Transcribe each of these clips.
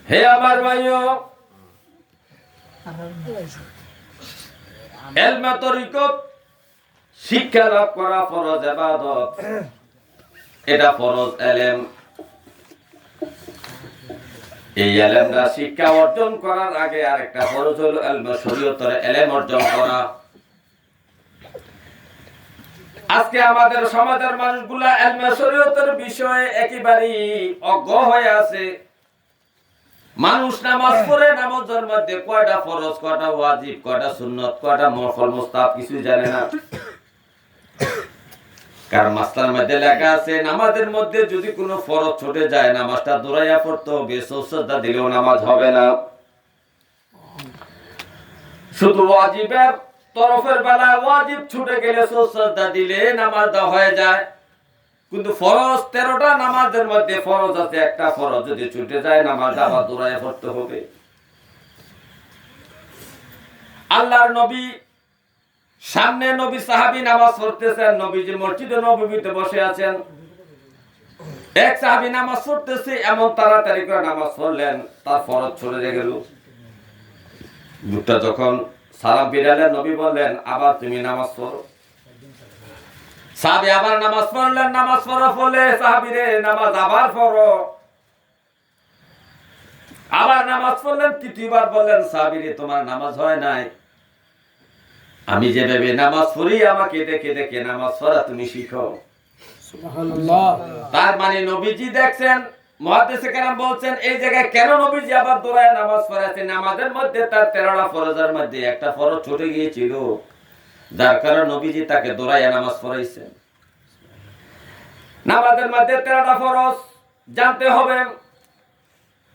হে আমার ভাইও, ইলমে তরিকত শিক্ষা লাভ করা ফরজ ইবাদত, এটা ফরজ ইলম। এই ইলমটা শিক্ষা অর্জন করার আগে আরেকটা ফরজ হলো ইলমে শরীয়তের ইলম অর্জন করা। আজকে আমাদের সমাজের মানুষগুলা ইলমে শরীয়তের বিষয়ে একেবারেই অজ্ঞ হয়ে আছে। মানুষ নামাজ পড়ে, নামাজের মধ্যে কয়টা ফরজ, কয়টা ওয়াজিব, কয়টা সুন্নত, কয়টা নফল মুস্তাহাব কিছুই জানে না। কারণ মাসলার মধ্যে লেখা আছে নামাজের মধ্যে যদি কোনো ফরজ ছুটে যায় নামাজটা দৌড়াইয়া পড়তে হবে, সুজদা দিলেও নামাজ হবে না। শুধু ওয়াজিবের তরফের বেলা ওয়াজিব ছুটে গেলে সুজদা দিলে নামাজটা হয়ে যায়। কিন্তু ফরজ 13টা নামাজের মধ্যে ফরজ আছে, একটা ফরজ যদি ছুটে যায় নামাজটা আবার দৌড়াইয়া পড়তে হবে। আল্লাহর নবী সামনে নবী সাহাবী নামাজ পড়তেছেন, নবীজি মসজিদে নববীতে বসে আছেন। এক সাহাবী নামাজ পড়তেছে, এমন তাড়াতাড়ি করে নামাজ পড়লেন তার ফরজ ছুটে গেল। লোকটা যখন সালাম ফিরালেন নবী বললেন আবার তুমি নামাজ পড়ো। সাহাবী আবার নামাজ পড়লেন, নামাজ পড়া ফলে সাহাবী রে নামাজ আবার পড়ো। আবার নামাজ পড়লেন, তৃতীয়বার বললেন সাহাবী রে তোমার নামাজ হয় নাই। আমি যেভাবে নামাজ পড়ি আমাকে দেখে দেখে নামাজ পড়া তুমি শিখো। সুবহানাল্লাহ। তার মানে নবীজি দেখছেন, মুহাদ্দিসে কেরাম বলছেন এই জায়গায় কেন নবীজি আবার দৌড়ায় নামাজ পড়াচ্ছেন। নামাজের মধ্যে তার 13টা ফরজের মধ্যে একটা ফরজ ছুটে গিয়েছিল, যার কারণে নবীজি তাকে দৌড়াইয়া নামাজ পড়াইছেন। নামাজের মধ্যে 13টা ফরজ জানতে হবে।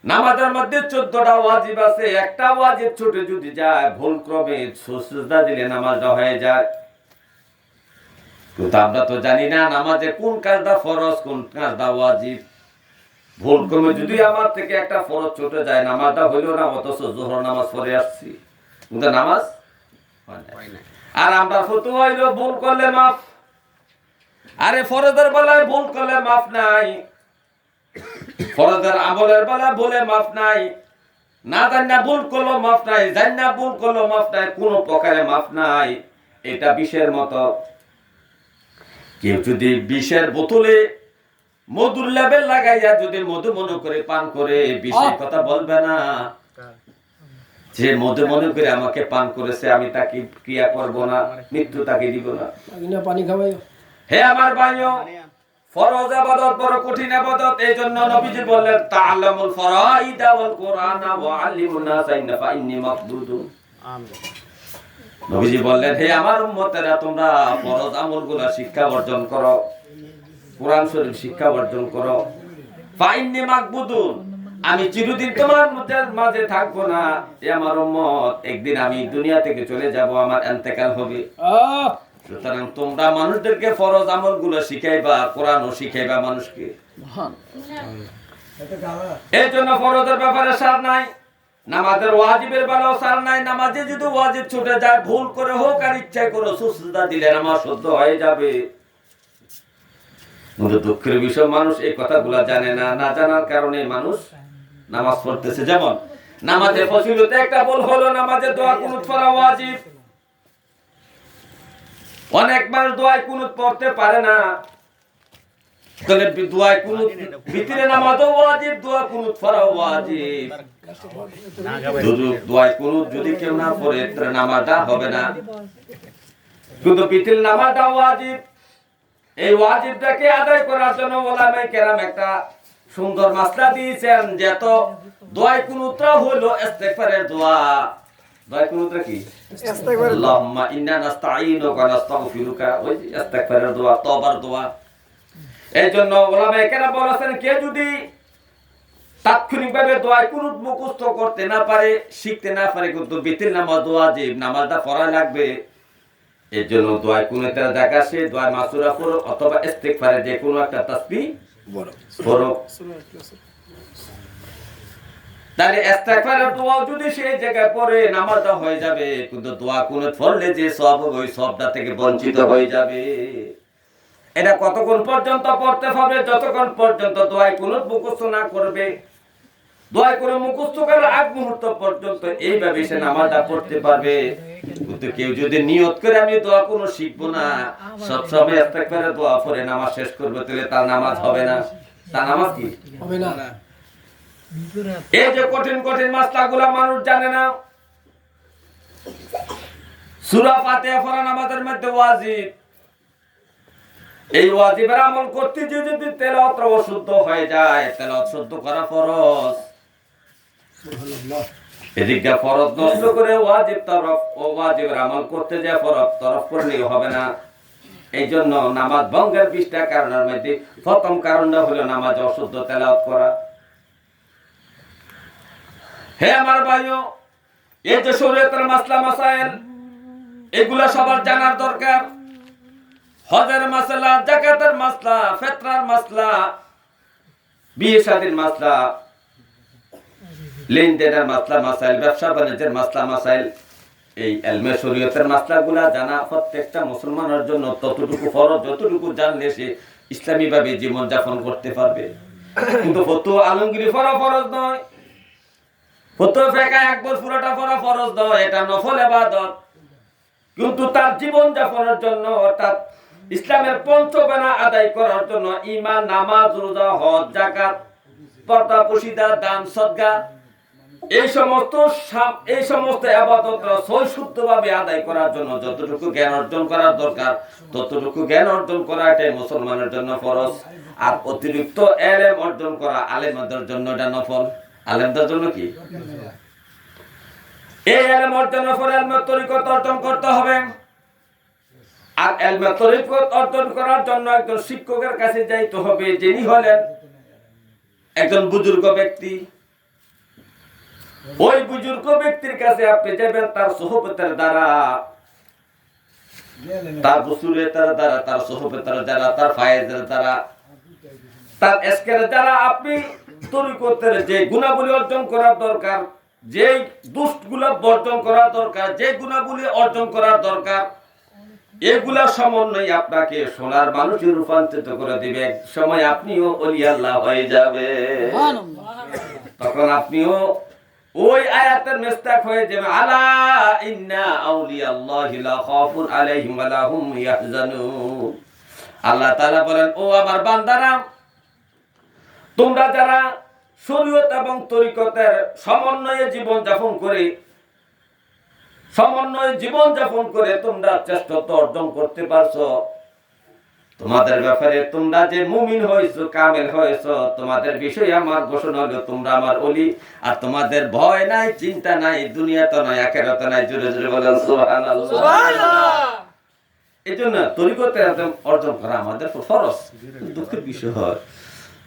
নামাজের মধ্যে 14টা ওয়াজিব আছে, একটা ওয়াজিব ছুটে যদি যায় ভুল ক্রমে সুজদা দিলে নামাজটা হয়ে যায়। কিন্তু আমরা তো জানি না নামাজে কোন কাজটা ফরজ কোন কাজটা ওয়াজিব। ভুল ক্রমে যদি আমার থেকে একটা ফরজ ছুটে যায় নামাজটা হইল না, অথচ যোহর নামাজ পড়ে আসছি কিন্তু নামাজ হয় না। আর আমরা ফতোয়া হইল ভুল করলে মাফ। আরে ফরজের বেলায় ভুল করলে মাফ নাই, ফরজের আমলের বেলা বলে মাফ নাই। না জান্না ভুল করলো মাফ নাই, জান্না ভুল করলো মাফ নাই, কোনো প্রকারে মাফ নাই। এটা বিষের মতো। কেউ যদি বিষের বোতলে মধুর লেবেল লাগাইয়া যদি মধু মনে করে পান করে, বিষের কথা বলবে না। যে মধু মনে করে আমাকে পান করেছে আমি তাকে ক্রিয়া করব না, মৃত্যু তাকে দিব না। পানি খাওয়াই। হে আমার ভাইও, ফরজ ইবাদত বড় কঠিন ইবাদত। এইজন্য নবীজি বললেন তাআল্লামুল ফরাইদা ওয়াল কুরআনা ওয়া আল্লিমুন নাস ফা ইন্নী মাকদুদুন। আমিন। নবীজি বললেন হে আমার উম্মতেরা তোমরা ফরজ আমলগুলো শিক্ষা অর্জন করো, কোরআন শরীফ শিক্ষা অর্জন করো। ফা ইন্নী মাকবুদুন, আমি চিরদিন তোমার মাঝে থাকবো না। হে আমার উম্মত, একদিন আমি দুনিয়া থেকে চলে যাব, আমার ইন্তেকাল হবে। সুতরাং তোমরা মানুষদেরকে ফরজ আমলগুলো শিখাইবা, কোরআনও শিখাইবা মানুষকে। এই জন্য ফরজের ব্যাপারে সার নাই, নামাজের ওয়াজিবের বেলাও সার নাই। নামাজে যদি ওয়াজিব ছুটে যায় ভুল করে হোক আর ইচ্ছায় করে সুজদা দিলে নামাজ শুদ্ধ হয়ে যাবে। কিন্তু দুঃখের বিষয় মানুষ এই কথাগুলো জানে না। না জানার কারণে মানুষ নামাজ পড়তেছে। যেমন নামাজে ফজিলতে একটা বল হলো নামাজে দোয়া কুনুত পড়া ওয়াজিব। অনেক মানুষ দোয়া কুনুত পড়তে পারে না। তাহলে দোয়া কুনুত ভিতরে নামাজও ওয়াজিব, দোয়া কুনুত পড়া ওয়াজিব। দোয়া কুনুত যদি কেউ না পড়ে তাহলে নামাজটা হবে না। কিন্তু ভিতরে নামাজটা ওয়াজিব। এই ওয়াজিবটাকে আদায় করার জন্য ওলামায়ে কেরাম একটা সুন্দর মাসলা দিয়েছেন, যে তো দোয়া কুনুতটা হলো ইস্তেগফারের দোয়া। দোয়া কুনুতটা কি? ইস্তেগফার। আল্লাহুম্মা ইন্না নাস্তাঈনুকা ওয়া নাস্তাগফিরুকা, ওই ইস্তেগফারের দোয়া, তওবার দোয়া। এইজন্য ওলামায়ে কেরাম বলেছেন কে যদি তাৎক্ষণিকভাবে দোয়া কুনুত মুখস্থ করতে না পারে, শিখতে না পারে, কিন্তু বিতির নামাজ ওয়াজিব, নামাজটা পড়া লাগবে। এর জন্য দোয়া কুনুতের জায়গা সে দোয়া মাসুরা পড়ো অথবা ইস্তেগফারে যে কোনো একটা তাসবিহ পড়ো। তাহলে ইস্তেগফারের দোয়া যদি সেই জায়গায় পড়ে নামাজটা হয়ে যাবে, কিন্তু দোয়া কুনুত পড়লে যে সওয়াব হবে ওই সওয়াবটা থেকে বঞ্চিত হয়ে যাবে। এটা কতক্ষণ পর্যন্ত পড়তে হবে? যতক্ষণ পর্যন্ত দোয়া কুনুত মুখস্থ না করবে। দোয়া করে মুখস্থ করার আগ মুহূর্ত পর্যন্ত এইভাবে সে নামাজটা পড়তে পারবে। কিন্তু কেউ যদি নিয়ত করে আমি দোয়া কোনো শিখবো না, সবসময় ইস্তেগফারে দোয়া পড়ে নামাজ শেষ করবে, তাহলে তার নামাজ হবে না। তার নামাজ কি হবে না? এই যে কঠিন কঠিন মাসলাগুলো মানুষ জানে না। সূরা ফাতিহা পড়া নামাজের মধ্যে ওয়াজিব। এই ওয়াজিবের আমল করতে যদি তেলাওয়াত অশুদ্ধ হয়ে যায়, তেলাওয়াত শুদ্ধ করা ফরজ। এদিকে ফরজ নষ্ট করে ওয়াজিব তরফ ও ওয়াজিবের আমল করতে যায় ফরজ তরফ করলে হবে না। এই জন্য নামাজ ভঙ্গের 20টা কারণের মধ্যে প্রথম কারণটা হলো নামাজ অশুদ্ধ তেলাওয়াত করা। হে আমার ভাইও, এই যে শরীয়তের মাসলা মাসাইল, এগুলা সবার জানার দরকার। হজের মাসলা, যাকাতের মাসলা, ফিতরার মাসলা, বিয়ে শাদীর মাসলা, লেনদেনের মাসলা মাসাইল, ব্যবসা বাণিজ্যের মাসলা মাসাইল, এই ইলমে শরীয়তের মাসলাগুলা জানা প্রত্যেকটা মুসলমানের জন্য ততটুকু ফরজ যতটুকু জানলে সে ইসলামী ভাবে জীবন যাপন করতে পারবে। কিন্তু ফতোয়া আলমগীরি পড়া ফরজ নয়, ফতোয়া ফিকহ একবার পুরোটা পড়া ফরজ নয়, এটা নফল ইবাদত। কিন্তু তার জীবন যাপনের জন্য অর্থাৎ ইসলামের পঞ্চবেনা আদায় করার জন্য ঈমান, নামাজ, রোজা, হজ, যাকাত, পর্দা, পশিদা, দান, সদকা, এই সমস্ত ইবাদত সহিষ্ণুভাবে আদায় করার জন্য যতটুকু জ্ঞান অর্জন করার দরকার ততটুকু জ্ঞান অর্জন করা এটাই মুসলমানের জন্য ফরজ। আর অতিরিক্ত ইলম অর্জন করা আলেমদের জন্য এটা নফল। আলেমদের জন্য কি? এই ইলম অর্জনের পরে ইলমে তরিকত অর্জন করতে হবে। আর ইলমে তরিকত অর্জন করার জন্য একজন শিক্ষকের কাছে যাইতে হবে, যিনি হলেন একজন বুজুর্গ ব্যক্তি। ওই বুজুর্গ ব্যক্তির কাছে আপনি যাবেন তার সোহবতের দ্বারা, তার বসুরের দ্বারা, তার সোহবতের দ্বারা, তার ফায়েজের দ্বারা, তার এসকের দ্বারা আপনি তরিকতের যে গুণাবলী অর্জন করার দরকার, যে দুষ্টগুলো বর্জন করা দরকার, যে গুণাবলী অর্জন করার দরকার, এগুলা সমন্বয় আপনাকে সোনার মানুষে রূপান্তরিত করে দিবে। এক সময় আপনিও ওলি আল্লাহ হয়ে যাবে। তখন আপনিও ওই আয়াতের মিস্তাক হয়ে যাবে, আলা ইন্না আউলিয়াল্লাহি লা খাউফুন আলাইহিম ওয়া লা হুম ইয়াহজানুন। আল্লাহ তাআলা বলেন, ও আমার বান্দারা, তোমরা যারা শরীয়ত এবং তরিকতের সমন্বয়ে জীবন যাপন করে তোমরা শ্রেষ্ঠত্ব অর্জন করতে পারছো, তোমাদের ব্যাপারে তোমরা যে মুমিন হয়েছো, কামেল হয়েছো, তোমাদের বিষয়ে আমার ঘোষণা হলো তোমরা আমার ওলি। আর তোমাদের ভয় নাই, চিন্তা নাই, দুনিয়াতে নাই, আখিরাতে নাই। জোরে জোরে বলেন সুবহানাল্লাহ, সুবহানাল্লাহ। এজন্য তরিকতে অর্জন করা আমাদের ফরজ। দুঃখের বিষয় হয়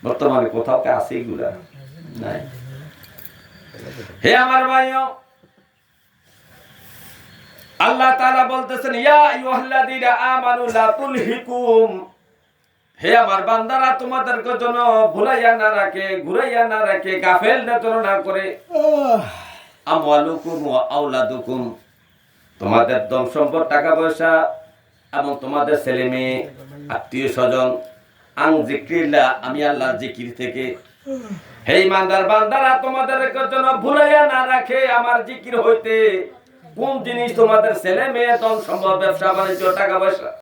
বর্তমানে কোথাও কে আছে এগুলা নাই। হে আমার ভাইও, আল্লাহ তাআলা বলতেছেন, ইয়া আইয়ুহাল্লাযীনা আমানু লা তুলহিকুম, হে আমার বান্দারা, তোমাদের জন্য ভুলাইয়া না রাখে, ঘুরাইয়া না রাখে, গাফেল না করে, আমওয়ালুকুম ওয়া আওলাদুকুম, তোমাদের ধন সম্পদ, টাকা পয়সা এবং তোমাদের ছেলে মেয়ে, আত্মীয় স্বজন, আন যিকরিল্লাহ, আমি আল্লাহর জিকির থেকে। হে ইমানদার বান্দারা, তোমাদের জন্য ভুলাইয়া না রাখে আমার জিকির হইতে। কোন জিনিস? তোমাদের ছেলে মেয়ে, ধন সম্পদ, ব্যবসা বাণিজ্য, টাকা পয়সা।